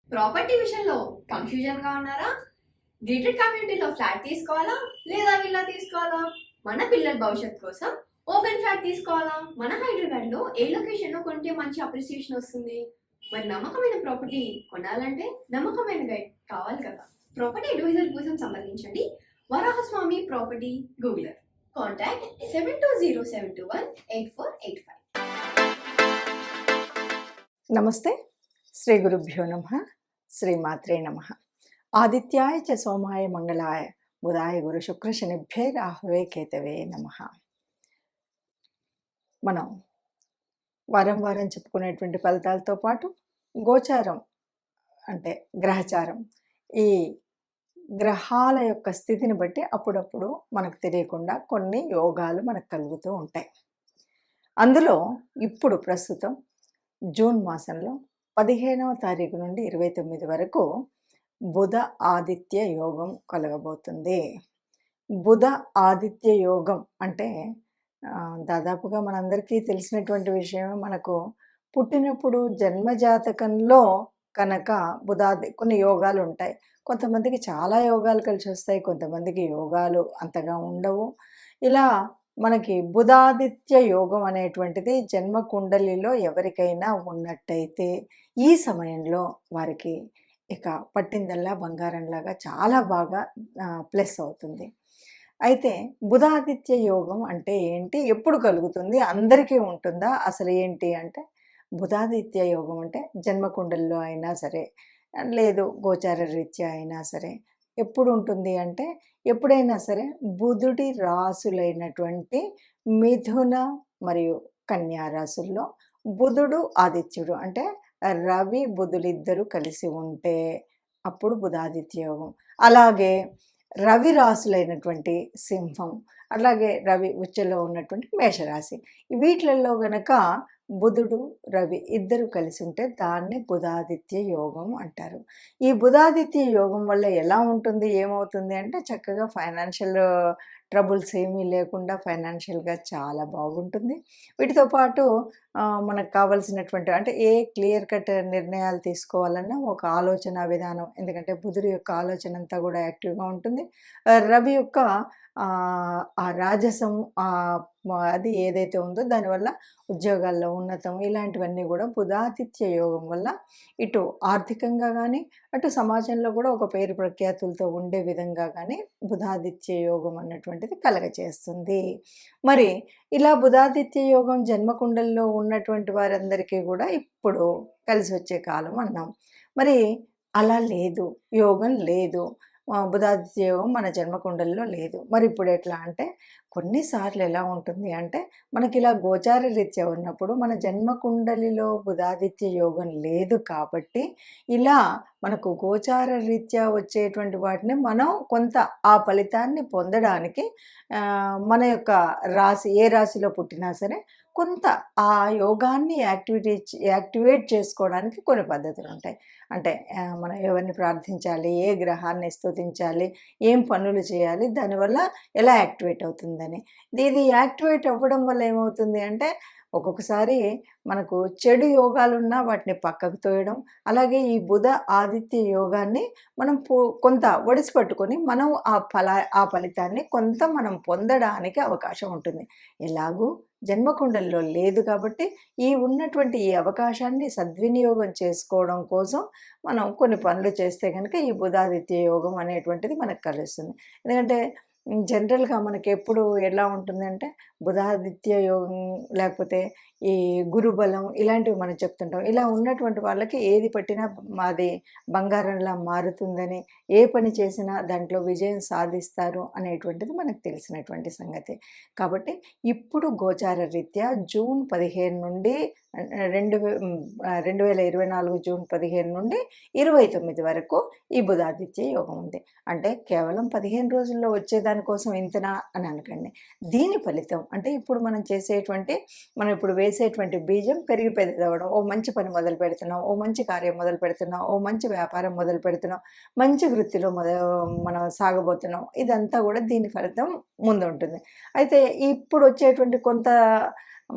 Property విషయంలో కన్ఫ్యూజన్గా ఉన్నారా? Gated కమ్యూనిటీలో ఫ్లాట్ తీసుకోవాలా లేదా విల్లా తీసుకోవాలా? మన పిల్లల భవిష్యత్ కోసం ఓపెన్ ఫ్లాట్ తీసుకోవాలా? మన హైదరాబాద్లో ఏ లొకేషన్లో కొంటే మంచి అప్రిసియేషన్ వస్తుంది? మరి నమ్మకమైన ప్రాపర్టీ కొనాలంటే నమ్మకమైన గైడ్ కావాలి కదా. ప్రాపర్టీ అడ్వైజర్ కోసం సంప్రదించండి వరాహస్వామి ప్రాపర్టీ గూగులర్. కాంటాక్ట్ 7207218485. నమస్తే. శ్రీ గురుభ్యో నమః. శ్రీమాత్రే నమః. ఆదిత్యాయ చ సోమాయ మంగళాయ బుధాయ గురు శుక్ర శనిభ్యే రాహవే కేతవే నమః. మనం వారం వారం చెప్పుకునేటువంటి ఫలితాలతో పాటు గోచారం అంటే గ్రహచారం, ఈ గ్రహాల యొక్క స్థితిని బట్టి అప్పుడప్పుడు మనకు తెలియకుండా కొన్ని యోగాలు మనకు కలుగుతూ ఉంటాయి. అందులో ఇప్పుడు ప్రస్తుతం జూన్ మాసంలో 15వ తారీఖు నుండి 29 వరకు బుధ ఆదిత్య యోగం కలగబోతుంది. బుధ ఆదిత్య యోగం అంటే దాదాపుగా మనందరికీ తెలిసినటువంటి విషయమే. మనకు పుట్టినప్పుడు జన్మజాతకంలో కనుక కొన్ని యోగాలు ఉంటాయి. కొంతమందికి చాలా యోగాలు కలిసి వస్తాయి, కొంతమందికి యోగాలు అంతగా ఉండవు. ఇలా మనకి బుధాదిత్య యోగం అనేటువంటిది జన్మ కుండలిలో ఎవరికైనా ఉన్నట్టయితే ఈ సమయంలో వారికి ఇక పట్టిందల్లా బంగారంలాగా చాలా బాగా ప్లస్ అవుతుంది. అయితే బుధాదిత్య యోగం అంటే ఏంటి, ఎప్పుడు కలుగుతుంది, అందరికీ ఉంటుందా, అసలు ఏంటి అంటే, బుధాదిత్య యోగం అంటే జన్మకుండల్లో అయినా సరే, లేదు గోచార రీత్యా అయినా సరే ఎప్పుడు ఉంటుంది అంటే, ఎప్పుడైనా సరే బుధుడి రాసులైనటువంటి మిథున మరియు కన్యా రాసుల్లో బుధుడు ఆదిత్యుడు అంటే రవి బుధులిద్దరూ కలిసి ఉంటే అప్పుడు బుధాదిత్య యోగం. అలాగే రవి రాసులైనటువంటి సింహం, అలాగే రవి ఉచ్చలో ఉన్నటువంటి మేషరాశి, వీటిలలో గనక బుధుడు రవి ఇద్దరు కలిసి ఉంటే దాన్ని బుధాదిత్య యోగం అంటారు. ఈ బుధాదిత్య యోగం వల్ల ఎలా ఉంటుంది, ఏమవుతుంది అంటే, చక్కగా ఫైనాన్షియల్ ట్రబుల్స్ ఏమీ లేకుండా ఫైనాన్షియల్గా చాలా బాగుంటుంది. వీటితో పాటు మనకు కావాల్సినటువంటి అంటే ఏ క్లియర్ కట్ నిర్ణయాలు తీసుకోవాలన్నా ఒక ఆలోచన విధానం, ఎందుకంటే బుధుడి యొక్క ఆలోచన అంతా కూడా యాక్టివ్గా ఉంటుంది. రవి యొక్క ఆ రాజసం అది ఏదైతే ఉందో దానివల్ల ఉద్యోగాల్లో ఉన్నతం, ఇలాంటివన్నీ కూడా బుధాదిత్య యోగం వల్ల ఇటు ఆర్థికంగా కానీ అటు సమాజంలో కూడా ఒక పేరు ప్రఖ్యాతులతో ఉండే విధంగా కానీ బుధాదిత్య యోగం అన్నటువంటిది కలగచేస్తుంది. మరి ఇలా బుధాదిత్య యోగం జన్మకుండల్లో ఉన్నటువంటి వారందరికీ కూడా ఇప్పుడు కలిసి వచ్చే కాలం అన్నాం. మరి అలా లేదు, యోగం లేదు, బుధాదిత్య యోగం మన జన్మకుండల్లో లేదు. మరి ఇప్పుడు ఎట్లా అంటే, కొన్నిసార్లు ఎలా ఉంటుంది అంటే, మనకి ఇలా గోచార రీత్యా ఉన్నప్పుడు మన జన్మకుండలిలో బుధాదిత్య యోగం లేదు కాబట్టి ఇలా మనకు గోచార రీత్యా వచ్చేటువంటి వాటిని మనం కొంత ఆ ఫలితాన్ని పొందడానికి మన యొక్క రాశి ఏ రాశిలో పుట్టినా సరే కొంత ఆ యోగాన్ని యాక్టివేట్ చేసుకోవడానికి కొన్ని పద్ధతులు ఉంటాయి. అంటే మనం ఎవరిని ప్రార్థించాలి, ఏ గ్రహాన్ని స్తుతించాలి, ఏం పనులు చేయాలి, దానివల్ల ఎలా యాక్టివేట్ అవుతుందని. ఇది యాక్టివేట్ అవ్వడం వల్ల ఏమవుతుంది అంటే, ఒక్కొక్కసారి మనకు చెడు యోగాలున్నా వాటిని పక్కకు తోయడం, అలాగే ఈ బుధ ఆదిత్య యోగాన్ని మనం కొంత ఒడిసి పట్టుకొని మనం ఆ ఫలితాన్ని కొంత మనం పొందడానికి అవకాశం ఉంటుంది. ఎలాగూ జన్మకుండల్లో లేదు కాబట్టి ఈ ఉన్నటువంటి ఈ అవకాశాన్ని సద్వినియోగం చేసుకోవడం కోసం మనం కొన్ని పనులు చేస్తే కనుక ఈ బుధాదిత్య యోగం అనేటువంటిది మనకు కలుస్తుంది. ఎందుకంటే జనరల్గా మనకి ఎప్పుడు ఎలా ఉంటుందంటే, బుధాదిత్య యోగం లేకపోతే ఈ గురుబలం ఇలాంటివి మనం చెప్తుంటాం. ఇలా ఉన్నటువంటి వాళ్ళకి ఏది పట్టినా మాది బంగారంలా మారుతుందని, ఏ పని చేసినా దాంట్లో విజయం సాధిస్తారు అనేటువంటిది మనకు తెలిసినటువంటి సంగతి. కాబట్టి ఇప్పుడు గోచార రీత్యా జూన్ 15 నుండి 2024 జూన్ 15 నుండి 29 వరకు ఈ బుధాదిత్య యోగం ఉంది. అంటే కేవలం 15 రోజుల్లో వచ్చేదానికోసం ఇంతనా అని అనకండి. దీని ఫలితం అంటే ఇప్పుడు మనం ఇప్పుడు వేసేటువంటి బీజం పెరిగి పెద్దదవ్వడం, ఓ మంచి పని మొదలు పెడుతున్నాం, ఓ మంచి కార్యం మొదలు పెడుతున్నాం, ఓ మంచి వ్యాపారం మొదలు పెడుతున్నాం, మంచి వృత్తిలో మనం సాగబోతున్నాం. ఇదంతా కూడా దీని ఫలితం ముందు ఉంటుంది. అయితే ఇప్పుడు వచ్చేటువంటి కొంత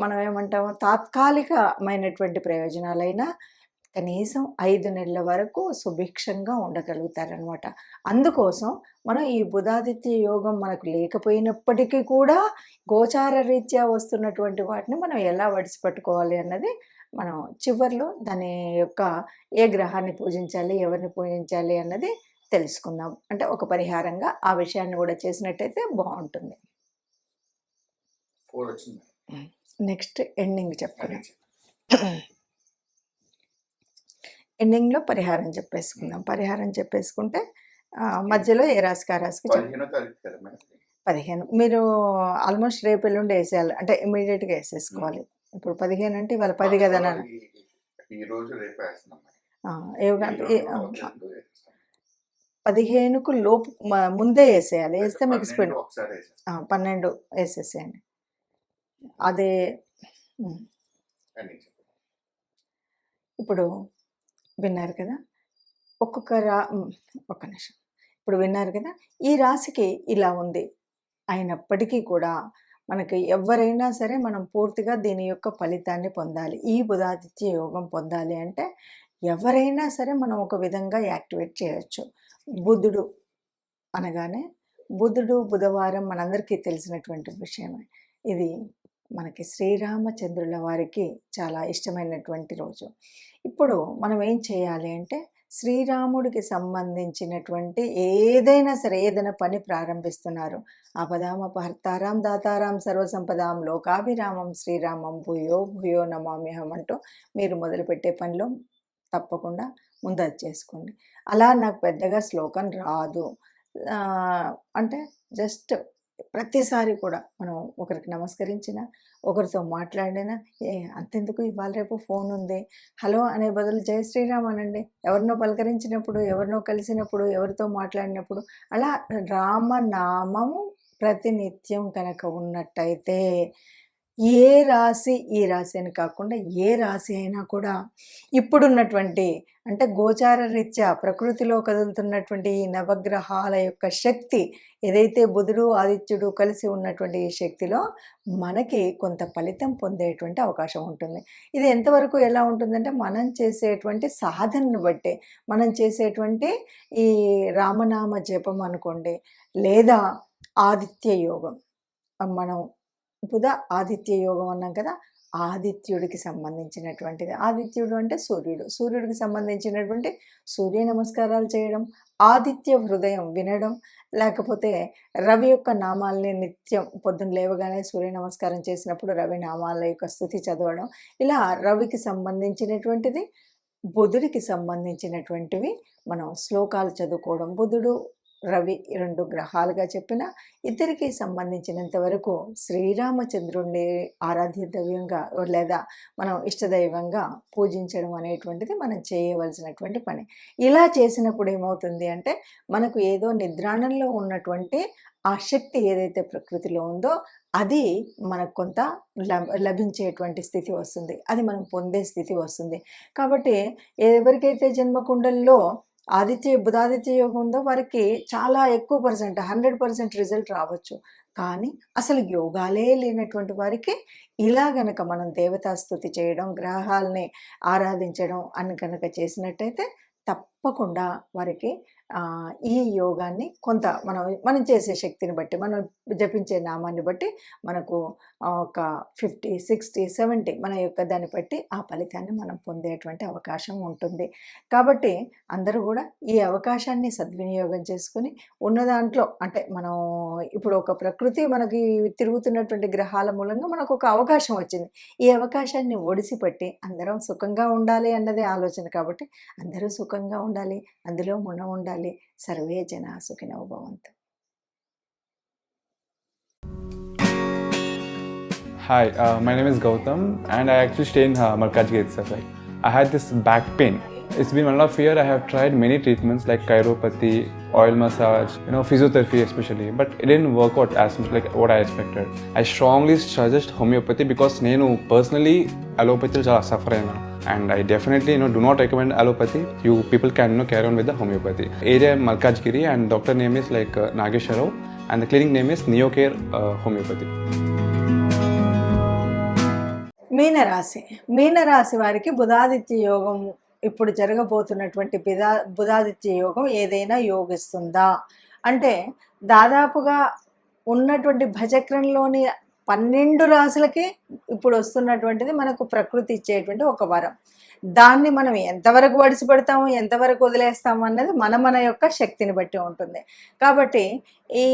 మనం ఏమంటాము తాత్కాలికమైనటువంటి ప్రయోజనాలైనా కనీసం 5 నెలల వరకు సుభిక్షంగా ఉండగలుగుతారనమాట. అందుకోసం మనం ఈ బుధాదిత్య యోగం మనకు లేకపోయినప్పటికీ కూడా గోచార రీత్యా వస్తున్నటువంటి వాటిని మనం ఎలా వడిసిపట్టుకోవాలి అన్నది మనం చివర్లో దాని యొక్క ఏ గ్రహాన్ని పూజించాలి, ఎవరిని పూజించాలి అన్నది తెలుసుకుందాం. అంటే ఒక పరిహారంగా ఆ విషయాన్ని కూడా చేసినట్టయితే బాగుంటుంది. 4 వచ్చింది. నెక్స్ట్ ఎండింగ్ చెప్పుకుందాం. ఎండింగ్లో పరిహారం చెప్పేసుకుందాం. పరిహారం చెప్పేసుకుంటే మధ్యలో ఏ రాశికి ఆ రాశికి 15వ తారీఖు కదా మేడం? 15 మీరు ఆల్మోస్ట్ రేపు ఎల్లుండి వేసేయాలి, అంటే ఇమీడియట్గా వేసేసుకోవాలి. ఇప్పుడు 15 అంటే ఇవాళ 10 కదా నాన్న. ఈ రోజు రేపు వేస్తున్నాం మేడం. యోగా ఈ రోజు రెండు వేస్తాం. 15కు లోపు ముందే వేసేయాలి. వేస్తే మీకు 12 స్పీడ్ ఒకసారి వేసేస్తాం. 12 వేసేసేయండి. అదే అని చెప్పండి. ఇప్పుడు విన్నారు కదా, ఒక్కొక్క ఒక్క నిమిషం. ఇప్పుడు విన్నారు కదా, ఈ రాశికి ఇలా ఉంది. అయినప్పటికీ కూడా మనకి ఎవరైనా సరే మనం పూర్తిగా దీని యొక్క ఫలితాన్ని పొందాలి. ఈ బుధాదిత్య యోగం పొందాలి అంటే ఎవరైనా సరే మనం ఒక విధంగా యాక్టివేట్ చేయొచ్చు. బుధుడు అనగానే బుధవారం మనందరికీ తెలిసినటువంటి విషయమే. ఇది మనకి శ్రీరామచంద్రుల వారికి చాలా ఇష్టమైనటువంటి రోజు. ఇప్పుడు మనం ఏం చేయాలి అంటే శ్రీరాముడికి సంబంధించినటువంటి ఏదైనా సరే, ఏదైనా పని ప్రారంభిస్తున్నారు, ఆపదామపహర్తారాం దాతారాం సర్వసంపదాం లోకాభిరామం శ్రీరామం భూయో భూయో నమామ్యహం అంటూ మీరు మొదలుపెట్టే పనిలో తప్పకుండా ముందది చేసుకోండి. అలా నాకు పెద్దగా శ్లోకం రాదు అంటే జస్ట్ ప్రతిసారి కూడా మనం ఒకరికి నమస్కరించిన, ఒకరితో మాట్లాడినా అంతెందుకు ఇవాళ రేపు ఫోన్ ఉంది, హలో అనే బదులు జై శ్రీరామ్ అనండి. ఎవరినో పలకరించినప్పుడు, ఎవరినో కలిసినప్పుడు, ఎవరితో మాట్లాడినప్పుడు అలా రామనామము ప్రతినిత్యం కనుక ఉన్నట్టయితే ఏ రాశి, ఈ రాశి అని కాకుండా ఏ రాశి అయినా కూడా ఇప్పుడున్నటువంటి అంటే గోచార రీత్యా ప్రకృతిలో కదులుతున్నటువంటి ఈ నవగ్రహాల యొక్క శక్తి ఏదైతే బుధుడు ఆదిత్యుడు కలిసి ఉన్నటువంటి ఈ శక్తిలో మనకి కొంత ఫలితం పొందేటువంటి అవకాశం ఉంటుంది. ఇది ఎంతవరకు ఎలా ఉంటుందంటే మనం చేసేటువంటి సాధనను బట్టి, మనం చేసేటువంటి ఈ రామనామ జపం అనుకోండి, లేదా ఆదిత్య యోగం. మనం బుధ ఆదిత్య యోగం అన్నాం కదా, ఆదిత్యుడికి సంబంధించినటువంటిది. ఆదిత్యుడు అంటే సూర్యుడు, సూర్యుడికి సంబంధించినటువంటి సూర్య నమస్కారాలు చేయడం, ఆదిత్య హృదయం వినడం, లేకపోతే రవి యొక్క నామాల్ని నిత్యం పొద్దున్న లేవగానే సూర్య నమస్కారం చేసినప్పుడు రవి నామాల యొక్క స్తుతి చదవడం, ఇలా రవికి సంబంధించినటువంటిది, బుధుడికి సంబంధించినటువంటివి మనం శ్లోకాలు చదువుకోవడం. బుధుడు రవి 2 గ్రహాలుగా చెప్పిన ఇద్దరికి సంబంధించినంత వరకు శ్రీరామచంద్రుడిని ఆరాధ్య దైవంగా లేదా మనం ఇష్టదైవంగా పూజించడం అనేటువంటిది మనం చేయవలసినటువంటి పని. ఇలా చేసినప్పుడు ఏమవుతుంది అంటే మనకు ఏదో నిద్రాణంలో ఉన్నటువంటి ఆ శక్తి ఏదైతే ప్రకృతిలో ఉందో అది మనకు కొంత లభించేటువంటి స్థితి వస్తుంది, అది మనం పొందే స్థితి వస్తుంది. కాబట్టి ఎవరికైతే జన్మకుండల్లో బుధాదిత్య యోగం ఉందో వారికి చాలా ఎక్కువ పర్సెంట్ 100% రిజల్ట్ రావచ్చు. కానీ అసలు యోగాలే లేనటువంటి వారికి ఇలా గనక మనం దేవతాస్తుతి చేయడం, గ్రహాలని ఆరాధించడం అని కనుక చేసినట్టయితే తప్పకుండా వారికి ఈ యోగాన్ని కొంత మనం చేసే శక్తిని బట్టి, మనం జపించే నామాన్ని బట్టి మనకు ఒక 50, 60, 70 మన యొక్క దాన్ని బట్టి ఆ ఫలితాన్ని మనం పొందేటువంటి అవకాశం ఉంటుంది. కాబట్టి అందరూ కూడా ఈ అవకాశాన్ని సద్వినియోగం చేసుకుని ఉన్న దాంట్లో అంటే మనం ఇప్పుడు ఒక ప్రకృతి మనకి తిరుగుతున్నటువంటి గ్రహాల మూలంగా మనకు ఒక అవకాశం వచ్చింది. ఈ అవకాశాన్ని ఒడిసిపట్టి అందరం సుఖంగా ఉండాలి అన్నదే ఆలోచన. కాబట్టి అందరూ సుఖంగా ఉండాలి, అందులో మనం ఉండాలి. సర్వే జనా సుఖినో భవంతు. Hi, my name is Gautam and I actually stay in Malkajgiri itself. Like, I had this back pain. It's been 1.5 years. I have tried many treatments like chiropathy, oil massage, physiotherapy especially, but it didn't work out as much like what I expected. I strongly suggest homeopathy because నేను personally allopathy చాలా suffer అయినా, and I definitely do not recommend allopathy. You people can carry on with the homeopathy. Area Malkajgiri and doctor name is like Nageshwar Rao and the clinic name is Neocare Homeopathy. మీనరాశి వారికి బుధాదిత్య యోగం ఇప్పుడు జరగబోతున్నటువంటి బుధాదిత్య యోగం ఏదైనా యోగిస్తుందా అంటే దాదాపుగా ఉన్నటువంటి భజక్రంలోని 12 రాశులకి ఇప్పుడు వస్తున్నటువంటిది మనకు ప్రకృతి ఇచ్చేటువంటి ఒక వరం. దాన్ని మనం ఎంతవరకు వడిసిపెడతాము, ఎంతవరకు వదిలేస్తాము అన్నది మన యొక్క శక్తిని బట్టి ఉంటుంది. కాబట్టి ఈ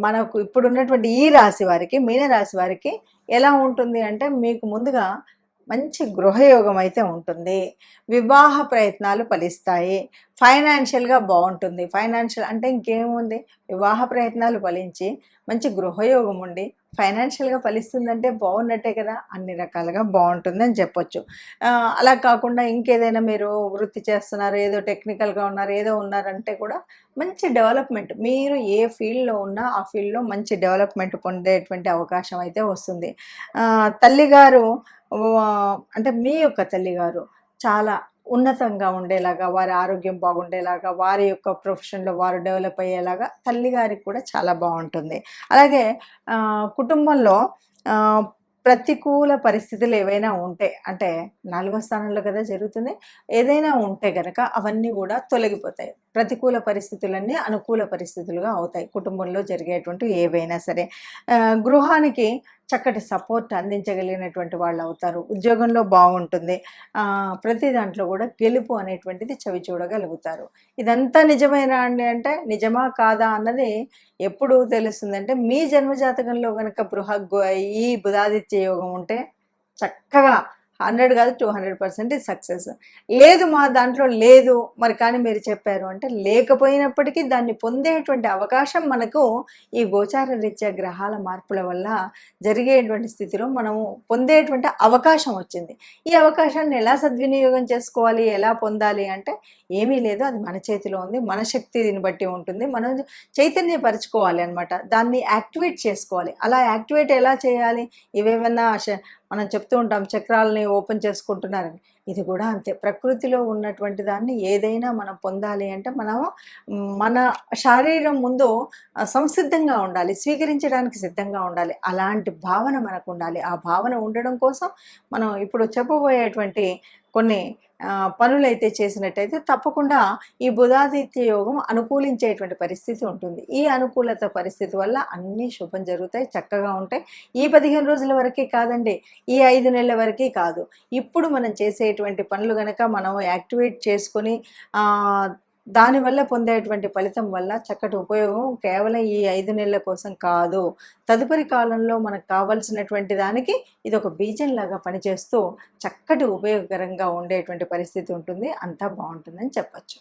మనకు ఇప్పుడున్నటువంటి ఈ రాశి వారికి, మీనరాశి వారికి ఎలా ఉంటుంది అంటే, మీకు ముందుగా మంచి గృహయోగం అయితే ఉంటుంది, వివాహ ప్రయత్నాలు ఫలిస్తాయి, ఫైనాన్షియల్గా బాగుంటుంది. ఫైనాన్షియల్ అంటే ఇంకేముంది, వివాహ ప్రయత్నాలు ఫలించి మంచి గృహయోగం ఉండి ఫైనాన్షియల్గా ఫలిస్తుందంటే బాగున్నట్టే కదా, అన్ని రకాలుగా బాగుంటుందని చెప్పొచ్చు. అలా కాకుండా ఇంకేదైనా మీరు వృత్తి చేస్తున్నారు, ఏదో టెక్నికల్గా ఉన్నారు, ఏదో ఉన్నారంటే కూడా మంచి డెవలప్మెంట్, మీరు ఏ ఫీల్డ్లో ఉన్నా ఆ ఫీల్డ్లో మంచి డెవలప్మెంట్ పొందేటువంటి అవకాశం అయితే వస్తుంది. తల్లిగారు అంటే మీ యొక్క తల్లిగారు చాలా ఉన్నతంగా ఉండేలాగా, వారి ఆరోగ్యం బాగుండేలాగా, వారి యొక్క ప్రొఫెషన్లో వారు డెవలప్ అయ్యేలాగా తల్లిగారికి కూడా చాలా బాగుంటుంది. అలాగే కుటుంబంలో ప్రతికూల పరిస్థితులు ఏవైనా ఉంటే, అంటే 4వ స్థానంలో కదా జరుగుతుంది, ఏదైనా ఉంటే కనుక అవన్నీ కూడా తొలగిపోతాయి. ప్రతికూల పరిస్థితులన్నీ అనుకూల పరిస్థితులుగా అవుతాయి కుటుంబంలో జరిగేటువంటి ఏవైనా సరే. గృహానికి చక్కటి సపోర్ట్ అందించగలిగినటువంటి వాళ్ళు అవుతారు. ఉద్యోగంలో బాగుంటుంది. ప్రతి దాంట్లో కూడా గెలుపు అనేటువంటిది చవి చూడగలుగుతారు. ఇదంతా నిజమేనా అండి అంటే, నిజమా కాదా అన్నది ఎప్పుడు తెలుస్తుందంటే, మీ జన్మజాతకంలో కనుక ఈ బుధాదిత్య యోగం ఉంటే చక్కగా 100 కాదు 200% సక్సెస్. లేదు మా దాంట్లో లేదు మరి కానీ మీరు చెప్పారు అంటే, లేకపోయినప్పటికీ దాన్ని పొందేటువంటి అవకాశం మనకు ఈ గోచార రీత్యా గ్రహాల మార్పుల వల్ల జరిగేటువంటి స్థితిలో మనము పొందేటువంటి అవకాశం వచ్చింది. ఈ అవకాశాన్ని ఎలా సద్వినియోగం చేసుకోవాలి, ఎలా పొందాలి అంటే ఏమీ లేదు, అది మన చేతిలో ఉంది, మన శక్తి దీన్ని బట్టి ఉంటుంది. మనం చైతన్యపరచుకోవాలి అనమాట, దాన్ని యాక్టివేట్ చేసుకోవాలి. అలా యాక్టివేట్ ఎలా చేయాలి, ఇవేమన్నా మనం చెప్తూ ఉంటాం చక్రాలని ఓపెన్ చేసుకుంటున్నారని, ఇది కూడా అంతే. ప్రకృతిలో ఉన్నటువంటి దాన్ని ఏదైనా మనం పొందాలి అంటే మనము మన శరీరం ముందు సంసిద్ధంగా ఉండాలి, స్వీకరించడానికి సిద్ధంగా ఉండాలి. అలాంటి భావన మనకు ఉండాలి. ఆ భావన ఉండడం కోసం మనం ఇప్పుడు చెప్పబోయేటువంటి కొన్ని పనులైతే చేసినట్టయితే తప్పకుండా ఈ బుధాదిత్య యోగం అనుకూలించేటువంటి పరిస్థితి ఉంటుంది. ఈ అనుకూలత పరిస్థితి వల్ల అన్నీ శుభం జరుగుతాయి, చక్కగా ఉంటాయి. ఈ 15 రోజుల వరకే కాదండి, ఈ 5 నెలల వరకే కాదు, ఇప్పుడు మనం చేసేటువంటి పనులు కనుక మనం యాక్టివేట్ చేసుకొని దానివల్ల పొందేటువంటి ఫలితం వల్ల చక్కటి ఉపయోగం కేవలం ఈ 5 నెలల కోసం కాదు, తదుపరి కాలంలో మనకు కావాల్సినటువంటి దానికి ఇది ఒక బీజంలాగా పనిచేస్తూ చక్కటి ఉపయోగకరంగా ఉండేటువంటి పరిస్థితి ఉంటుంది. అంతా బాగుంటుందని చెప్పచ్చు.